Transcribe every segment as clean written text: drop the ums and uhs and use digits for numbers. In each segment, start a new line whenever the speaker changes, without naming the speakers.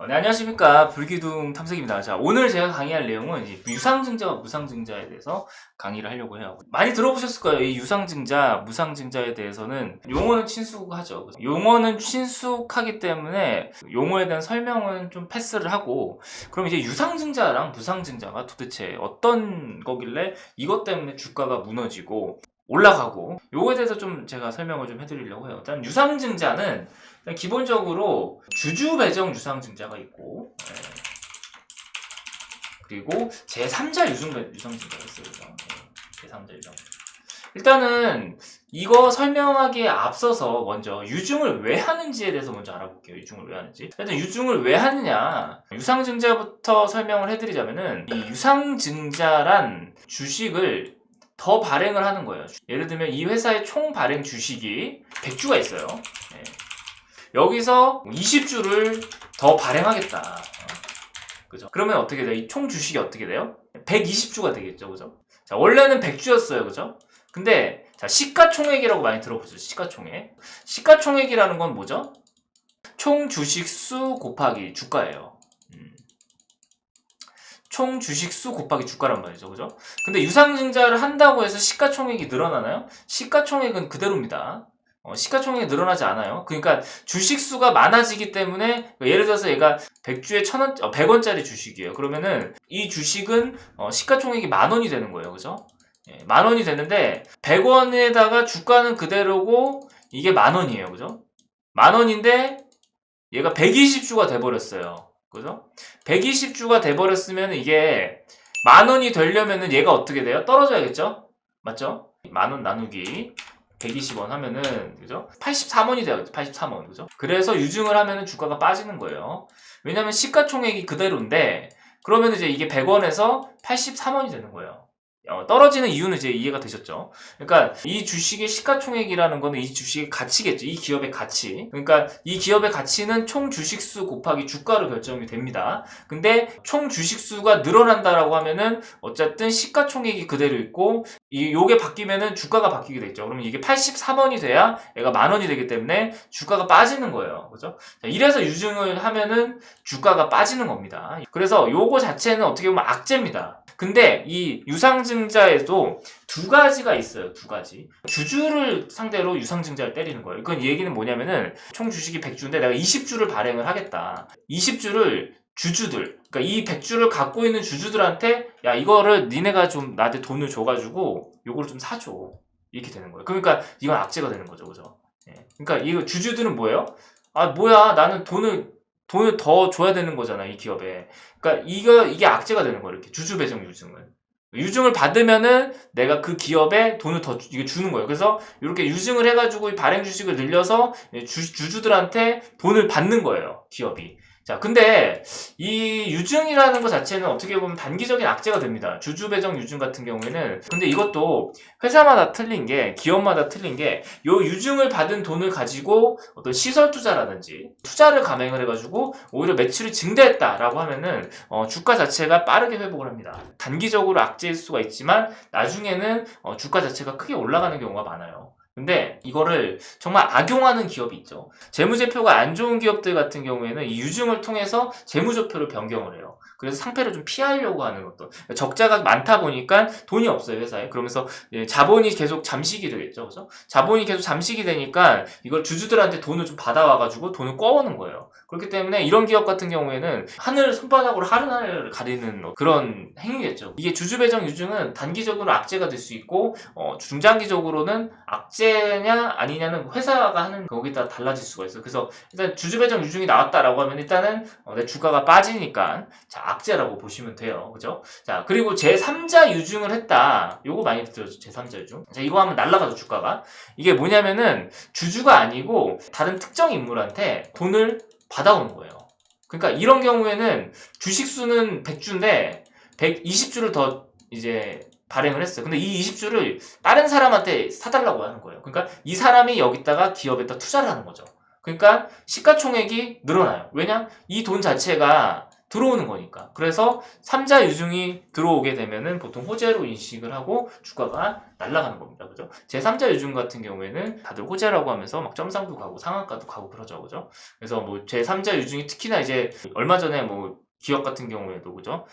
네, 안녕하십니까. 불기둥 탐색입니다. 자, 오늘 제가 강의할 내용은 이제 유상증자와 무상증자에 대해서 강의를 하려고 해요. 많이 들어보셨을 거예요. 이 유상증자, 무상증자에 대해서는 용어는 친숙하죠. 용어는 친숙하기 때문에 용어에 대한 설명은 좀 패스를 하고, 그럼 이제 유상증자랑 무상증자가 도대체 어떤 거길래 이것 때문에 주가가 무너지고 올라가고, 요거에 대해서 좀 제가 설명을 좀 해드리려고 해요. 일단 유상증자는 기본적으로 주주 배정 유상증자가 있고, 그리고 제3자 유상증자가 있어요. 제3자 유상증자. 일단은 이거 설명하기에 앞서서 먼저 유증을 왜 하는지에 대해서 먼저 알아볼게요. 유증을 왜 하는지. 일단 유증을 왜 하느냐, 유상증자부터 설명을 해드리자면은, 이 유상증자란 주식을 더 발행을 하는 거예요. 예를 들면 이 회사의 총 발행 주식이 100주가 있어요. 여기서 20주를 더 발행하겠다. 그죠? 그러면 어떻게 돼요? 이 총 주식이 어떻게 돼요? 120주가 되겠죠. 그죠? 자, 원래는 100주였어요. 그죠? 근데, 자, 시가총액이라고 많이 들어보죠. 시가총액. 시가총액이라는 건 뭐죠? 총 주식 수 곱하기 주가예요. 총 주식 수 곱하기 주가란 말이죠. 그죠? 근데 유상증자를 한다고 해서 시가총액이 늘어나나요? 시가총액은 그대로입니다. 시가총액이 늘어나지 않아요. 그러니까 주식 수가 많아지기 때문에, 예를 들어서 얘가 100주에 100원짜리 주식이에요. 그러면은 이 주식은 시가총액이 10,000원이 되는 거예요. 그죠? 10,000원이 되는데 100원에다가 주가는 그대로고 이게 10,000원이에요. 그죠? 10,000원인데 얘가 120주가 돼버렸어요. 그죠? 120주가 돼버렸으면 이게 10,000원이 되려면은 얘가 어떻게 돼요? 떨어져야겠죠? 맞죠? 10,000원 나누기 120원 하면은, 그죠? 83원이 돼요. 83원. 그죠? 그래서 유증을 하면은 주가가 빠지는 거예요. 왜냐면 시가총액이 그대로인데, 그러면 이제 이게 100원에서 83원이 되는 거예요. 떨어지는 이유는 이제 이해가 되셨죠? 그러니까 이 주식의 시가총액이라는 거는 이 주식의 가치겠죠. 이 기업의 가치. 그러니까 이 기업의 가치는 총 주식수 곱하기 주가로 결정이 됩니다. 근데 총 주식수가 늘어난다라고 하면은 어쨌든 시가총액이 그대로 있고, 요게 바뀌면은 주가가 바뀌게 되죠. 그러면 이게 83원이 돼야 얘가 10,000원이 되기 때문에 주가가 빠지는 거예요. 그죠? 자, 이래서 유증을 하면은 주가가 빠지는 겁니다. 그래서 요거 자체는 어떻게 보면 악재입니다. 근데 이 유상증자에도 두 가지가 있어요. 두 가지. 주주를 상대로 유상증자를 때리는 거예요. 그건 이 얘기는 뭐냐면은 총 주식이 100주인데 내가 20주를 발행을 하겠다. 20주를 주주들, 그러니까 이 100주를 갖고 있는 주주들한테, 야, 이거를 니네가 좀 나한테 돈을 줘가지고 요거를 좀 사줘. 이렇게 되는 거예요. 그러니까 이건 악재가 되는 거죠. 그죠? 그러니까 이거 주주들은 뭐예요? 아, 뭐야, 나는 돈을 더 줘야 되는 거잖아, 이 기업에. 그러니까 이게 악재가 되는 거예요. 이렇게 주주 배정 유증을. 유증을 받으면은 내가 그 기업에 돈을 더 이게 주는 거예요. 그래서 이렇게 유증을 해가지고 발행 주식을 늘려서 주주들한테 돈을 받는 거예요, 기업이. 자, 근데 이 유증이라는 것 자체는 어떻게 보면 단기적인 악재가 됩니다. 주주 배정 유증 같은 경우에는. 근데 이것도 회사마다 틀린 게, 기업마다 틀린 게, 요 유증을 받은 돈을 가지고 어떤 시설 투자라든지 투자를 감행을 해가지고 오히려 매출이 증대했다라고 하면은 주가 자체가 빠르게 회복을 합니다. 단기적으로 악재일 수가 있지만 나중에는 주가 자체가 크게 올라가는 경우가 많아요. 근데 이거를 정말 악용하는 기업이 있죠. 재무제표가 안 좋은 기업들 같은 경우에는 이 유증을 통해서 재무제표를 변경을 해요. 그래서 상패를 좀 피하려고 하는 것도. 적자가 많다 보니까 돈이 없어요, 회사에. 그러면서 자본이 계속 잠식이 되겠죠. 그죠? 자본이 계속 잠식이 되니까 이걸 주주들한테 돈을 좀 받아와가지고 돈을 꿔오는 거예요. 그렇기 때문에 이런 기업 같은 경우에는 하늘 손바닥으로 하늘을 가리는 그런 행위겠죠. 이게 주주배정 유증은 단기적으로 악재가 될 수 있고, 중장기적으로는 악재냐 아니냐는 회사가 하는 거기에 따라 달라질 수가 있어요. 그래서 일단 주주배정 유증이 나왔다라고 하면 일단은 내 주가가 빠지니까, 자, 악재라고 보시면 돼요. 그죠? 자, 그리고 제3자 유증을 했다. 요거 많이 들었죠. 제3자 유증. 자, 이거 하면 날라가죠, 주가가. 이게 뭐냐면은 주주가 아니고 다른 특정 인물한테 돈을 받아오는 거예요. 그러니까 이런 경우에는 주식수는 100주인데 120주를 더 이제 발행을 했어요. 근데 이 20주를 다른 사람한테 사달라고 하는 거예요. 그러니까 이 사람이 여기다가 기업에다 투자를 하는 거죠. 그러니까 시가총액이 늘어나요. 왜냐? 이 돈 자체가 들어오는 거니까. 그래서 3자 유중이 들어오게 되면은 보통 호재로 인식을 하고 주가가 날아가는 겁니다. 그죠? 제3자 유중 같은 경우에는 다들 호재라고 하면서 막 점상도 가고 상한가도 가고 그러죠. 그죠? 그래서 뭐 제3자 유중이 특히나 이제 얼마 전에 뭐 기업 같은 경우에도 그죠?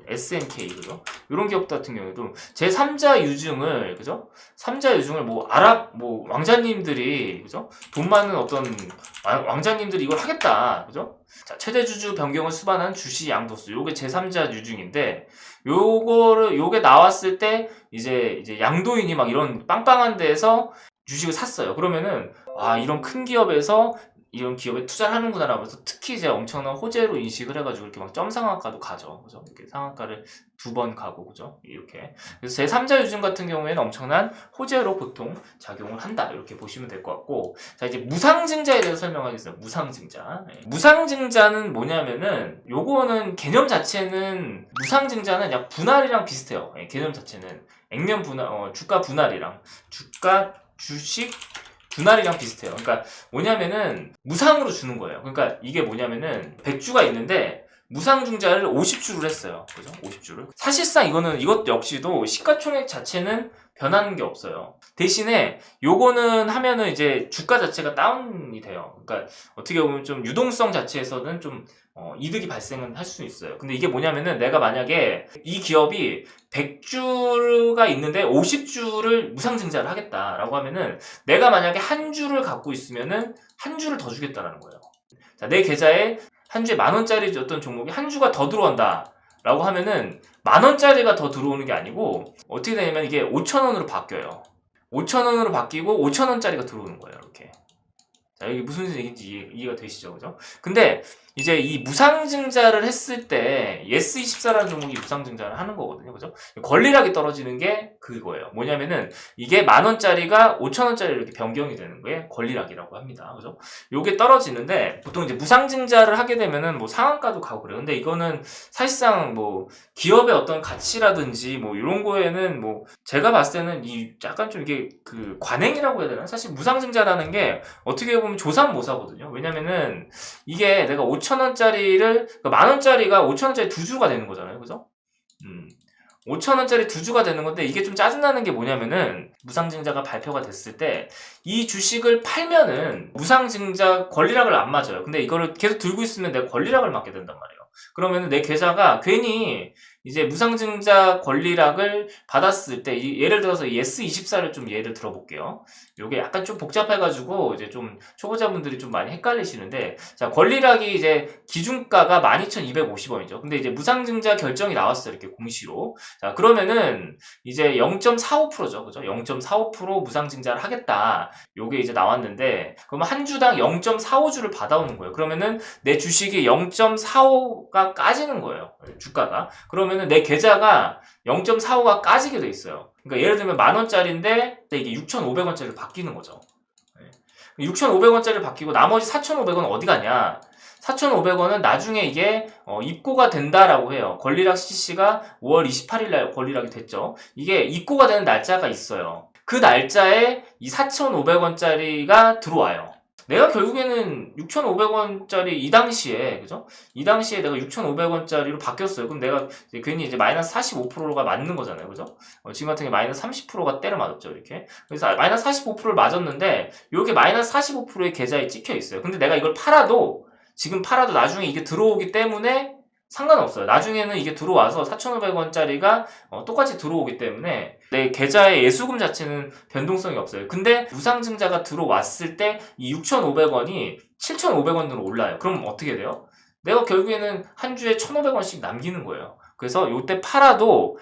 SNK 그죠? 이런 기업 같은 경우에도 제3자 유중을 그죠? 3자 유중을 뭐 아랍 뭐 왕자님들이 그죠? 돈 많은 어떤 왕자님들이 이걸 하겠다 그죠? 자, 최대 주주 변경을 수반한 주시 양도수 요게 제3자 유중인데 요게 나왔을 때 이제 양도인이 막 이런 빵빵한 데에서 주식을 샀어요. 그러면은 이런 큰 기업에서 이런 기업에 투자를 하는구나 라면서 특히 이제 엄청난 호재로 인식을 해가지고 이렇게 막 점상한가도 가죠. 그죠? 이렇게 상한가를 2번 가고, 그죠? 이렇게. 그래서 제3자 유중 같은 경우에는 엄청난 호재로 보통 작용을 한다. 이렇게 보시면 될 것 같고. 자, 이제 무상증자에 대해서 설명하겠습니다. 무상증자. 네. 무상증자는 뭐냐면은, 요거는 개념 자체는, 무상증자는 약 분할이랑 비슷해요. 네, 개념 자체는. 액면 분할, 주가 분할이랑, 주식, 분할이랑 비슷해요. 그러니까 뭐냐면은 무상으로 주는 거예요. 그러니까 이게 뭐냐면은 100주가 있는데 무상증자를 50주를 했어요. 그죠? 50주를. 사실상 이것 역시도 시가총액 자체는 변하는 게 없어요. 대신에 요거는 하면은 이제 주가 자체가 다운이 돼요. 그러니까 어떻게 보면 좀 유동성 자체에서는 좀 이득이 발생은 할 수 있어요. 근데 이게 뭐냐면은 내가 만약에 이 기업이 100주가 있는데 50주를 무상증자를 하겠다라고 하면은 내가 만약에 한 주를 갖고 있으면은 한 주를 더 주겠다라는 거예요. 자, 내 계좌에 한 주에 10,000원짜리 어떤 종목이 한 주가 더 들어온다 라고 하면은 10,000원짜리가 더 들어오는 게 아니고 어떻게 되냐면 이게 5,000원으로 바뀌어요. 5,000원으로 바뀌고 5,000원짜리가 들어오는 거예요. 이렇게. 자, 여기 무슨 얘기인지 이해가 되시죠? 그죠? 근데 이제 이 무상증자를 했을 때 예스24라는 종목이 무상증자를 하는 거거든요. 그죠? 권리락이 떨어지는 게 그거예요. 뭐냐면은 이게 10,000원짜리가 5,000원짜리 이렇게 변경이 되는 게 권리락이라고 합니다. 그죠? 요게 떨어지는데 보통 이제 무상증자를 하게 되면은 뭐 상한가도 가고 그래요. 근데 이거는 사실상 뭐 기업의 어떤 가치라든지 뭐 이런 거에는 뭐 제가 봤을 때는 이 약간 좀 이게 그 관행이라고 해야 되나? 사실 무상증자라는 게 어떻게 보면 조삼모사거든요. 왜냐면은 이게 내가 5,000원짜리를, 그러니까 10,000원짜리가 5,000원짜리 2주가 되는 거잖아요. 그죠? 5,000원짜리 2주가 되는 건데, 이게 좀 짜증나는 게 뭐냐면은, 무상증자가 발표가 됐을 때, 이 주식을 팔면은, 무상증자 권리락을 안 맞아요. 근데 이거를 계속 들고 있으면 내가 권리락을 맞게 된단 말이에요. 그러면은 내 계좌가 괜히, 이제 무상증자 권리락을 받았을 때, 예를 들어서 예스24를 좀 예를 들어볼게요. 요게 약간 좀 복잡해가지고, 이제 좀 초보자분들이 좀 많이 헷갈리시는데, 자, 권리락이 이제 기준가가 12,250원이죠. 근데 이제 무상증자 결정이 나왔어요. 이렇게 공시로. 자, 그러면은, 이제 0.45%죠. 그죠? 0.45% 무상증자를 하겠다. 요게 이제 나왔는데, 그러면 한 주당 0.45주를 받아오는 거예요. 그러면은 내 주식이 0.45가 까지는 거예요. 주가가. 그러면은 내 계좌가 0.45가 까지게 돼 있어요. 그러니까 예를 들면 10,000원짜리인데 이게 6,500원짜리로 바뀌는 거죠. 6,500원짜리를 바뀌고 나머지 4,500원은 어디 가냐? 4,500원은 나중에 이게 입고가 된다라고 해요. 권리락 CC가 5월 28일날 권리락이 됐죠. 이게 입고가 되는 날짜가 있어요. 그 날짜에 이 4,500원짜리가 들어와요. 내가 결국에는 6,500원짜리 이 당시에 그죠? 이 당시에 내가 6,500원짜리로 바뀌었어요. 그럼 내가 이제 괜히 이제 마이너스 45%가 맞는 거잖아요. 그죠? 지금 같은 게 마이너스 30%가 때려 맞았죠. 이렇게. 그래서 마이너스 45%를 맞았는데 요게 마이너스 45%의 계좌에 찍혀 있어요. 근데 내가 이걸 지금 팔아도 나중에 이게 들어오기 때문에 상관없어요. 나중에는 이게 들어와서 4,500원짜리가 똑같이 들어오기 때문에 내 계좌의 예수금 자체는 변동성이 없어요. 근데 무상증자가 들어왔을 때 이 6,500원이 7,500원으로 올라요. 그럼 어떻게 돼요? 내가 결국에는 한 주에 1,500원씩 남기는 거예요. 그래서 요때 팔아도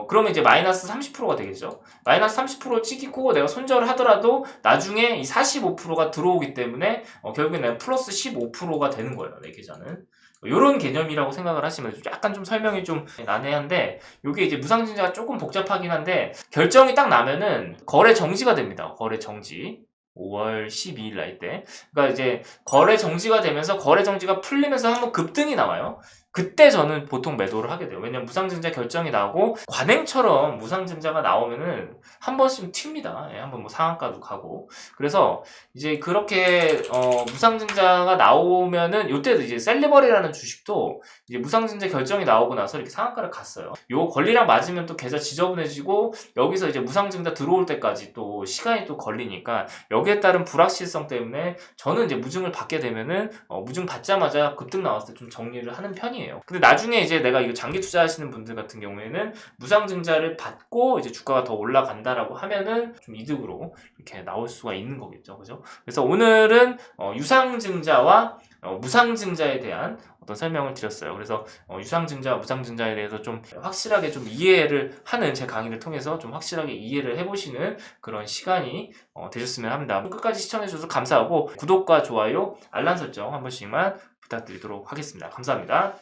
그러면 이제 마이너스 30%가 되겠죠. 마이너스 30% 찍히고 내가 손절을 하더라도 나중에 이 45%가 들어오기 때문에 결국엔 내가 플러스 15%가 되는 거예요. 내 계좌는. 요런 개념이라고 생각을 하시면 약간 좀 설명이 좀 난해한데 요게 이제 무상증자가 조금 복잡하긴 한데 결정이 딱 나면은 거래 정지가 됩니다. 거래 정지. 5월 12일 날 때. 그러니까 이제 거래 정지가 되면서 거래 정지가 풀리면서 한번 급등이 나와요. 그때 저는 보통 매도를 하게 돼요. 왜냐면 무상증자 결정이 나고 관행처럼 무상증자가 나오면은 한 번씩 튑니다. 예, 한번 뭐 상한가도 가고. 그래서 이제 그렇게 무상증자가 나오면은 요때도 이제 셀리버리라는 주식도 이제 무상증자 결정이 나오고 나서 이렇게 상한가를 갔어요. 요 권리랑 맞으면 또 계좌 지저분해지고 여기서 이제 무상증자 들어올 때까지 또 시간이 또 걸리니까 여기에 따른 불확실성 때문에 저는 이제 무증을 받게 되면은 무증 받자마자 급등 나왔을 때 좀 정리를 하는 편이에요. 근데 나중에 이제 내가 이거 장기 투자하시는 분들 같은 경우에는 무상증자를 받고 이제 주가가 더 올라간다라고 하면은 좀 이득으로 이렇게 나올 수가 있는 거겠죠, 그죠? 그래서 오늘은 유상증자와 무상증자에 대한 어떤 설명을 드렸어요. 그래서 유상증자, 무상증자에 대해서 좀 확실하게 좀 이해를 하는 제 강의를 통해서 좀 확실하게 이해를 해보시는 그런 시간이 되셨으면 합니다. 끝까지 시청해주셔서 감사하고 구독과 좋아요, 알람 설정 한 번씩만 부탁드리도록 하겠습니다. 감사합니다.